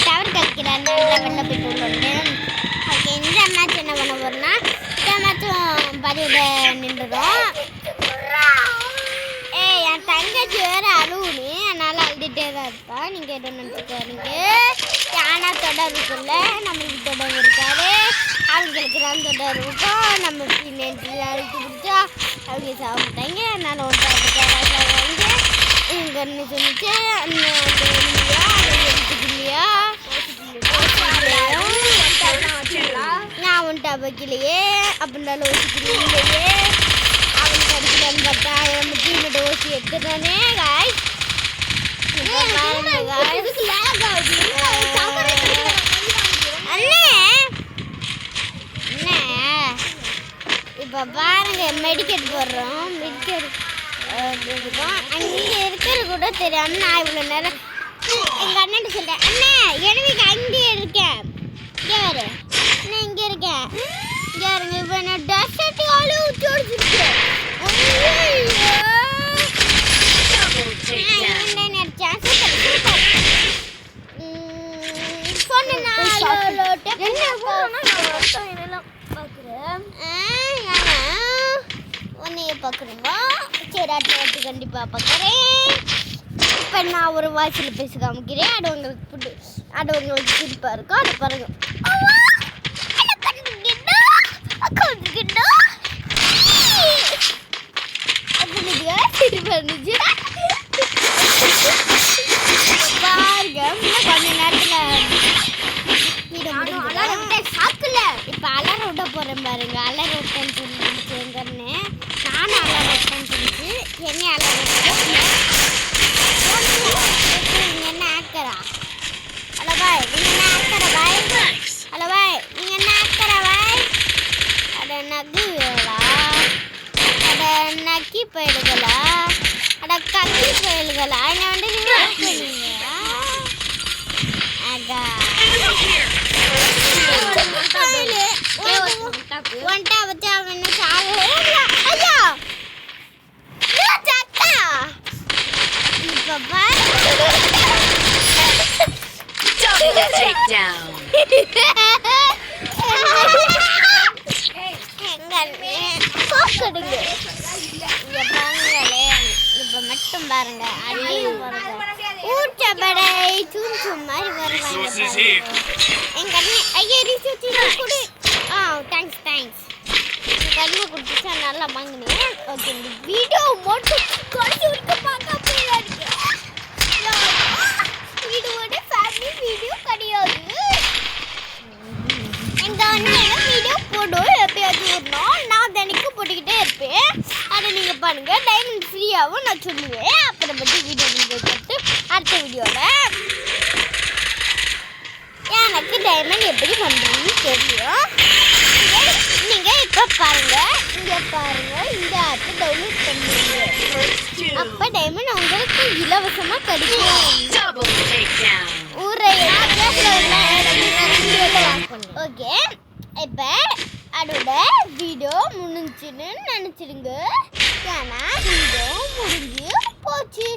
Tower கிடைக்கிறாரு வெளில போயிட்டு வருவேன். ஓகே, இந்த மேட்ச் என்ன பண்ண போறோம்னா இந்த மேட்சும் பதிவிட நின்றுடும். என் தங்கச்சி வேற அழுவுனு அதனால அழுதுகிட்டே தான் இருப்பா. நீங்கள் எது நினச்சிக்காருங்க. யானா தொடர் இருக்குல்ல, நம்மளுக்கு தொடர் இருக்காரு, அவங்களுக்கு தான் தொடர் இருக்கும். நம்ம பின்னாடி அழுத்து பிடிச்சா அவங்க சாப்பிட்டாங்க. நான் ஒன்றாங்க இங்கே என்ன சொன்னிச்சு இல்லையா நான் ஒன்ட்டா வைக்கலையே அப்படின்னாலும் யோசிக்கலையே. அவனுக்கு அடிக்கலான்னு பார்த்தா நம்ம டீமேட் ஓசி எடுத்துட்டானே. காய்ஸ் இப்போ பாருங்க மெடிக்கெட் போடுறோம். மெடிக்கெட் இருக்கும் அங்கே இருக்கிறது கூட தெரியாம நான் இவ்வளோ நேரம் எங்கள் அண்ணன் சொல்கிறேன். அண்ணே எனக்கு அங்கே இருக்கேன், இங்கே வரு அண்ணே, இங்கே இருக்கேன், இங்கே இருங்க. இப்போ நான் டஸ்ட் ஆளு வச்சுருக்கேன். உன்னைய பார்க்குறீங்களா? சரி, அடுத்த கண்டிப்பாக பார்க்குறேன். இப்போ நான் ஒரு வாய்ஸில் பேச காமிக்கிறேன். அது உங்களுக்கு சிரிப்பாக இருக்கும். அது பாருங்க. சிரிப்பாக இருந்துச்சு பாருங்க. கொஞ்ச நேரத்தில் சாப்பிடல. இப்போ அலற விட போகிறேன் பாருங்க. அலற விட்டேன்னு சொல்லிச்சு எங்கன்னு. நானும் அலற விட்டேன்னு சொல்லிச்சு. என்ன அலற விட்டேன்? என்ன ஆக்கரா? ஹலோ பாய், நீங்கள் என்ன ஆக்கற பாய்? ஹலோ பாய், நீங்கள் என்ன ஆக்கற பாய்? அட நக்கு வேடா, அட நக்கி போயிடுங்களா, அட கக்கி போயிடுங்களா. என்ன வந்து நீங்கள் ஆகா ஒன்ட்டா வச்சா அவன் சாவே இல்லை. ஐயா சக்கா இப்போ இப்போ மட்டும் பாருங்க. அடியும் பாருங்க, ஊற்றப்படை சும் மாதிரி வருவாங்க. எங்க அண்ணன் ஐயா ரிசர்ச் கொடு. தேங்க்ஸ் எங்கள் அண்ணன் கொடுத்துச்சா நல்லா வாங்கினேன். ஓகே, இந்த வீடியோ மட்டும் கடைசி வரைக்கும் பார்க்க போயிடாது. வீடியோட ஃபேமிலி வீடியோ கிடையாது. எங்கள் அண்ணன் வீடியோ போடும் எப்பயாவது ஒரு நாள். நான் தினைக்கும் போட்டுக்கிட்டே இருப்பேன். அதை நீங்கள் பாருங்கள். டைமண்ட் ஃப்ரீயாகவும் நான் சொல்லுவேன். அப்புறம் மட்டும் வீடியோ நீங்கள் பார்த்து அடுத்த வீடியோவில் எனக்கு டைமண்ட் எப்படி பண்ணுறதுன்னு தெரியும். நீங்கள் இப்போ பாருங்கள், இங்கே பாருங்கள், இந்த ஆப்பை டவுன்லோட் பண்ணுவீங்க. அப்போ டைமண்ட் உங்களுக்கு இலவசமாக கிடைக்கும். ஓகே, இப்போ அதோட வீடியோ முடிஞ்சுன்னு நினச்சிடுங்க. ஏன்னா வீடியோ முடிஞ்சு போச்சு.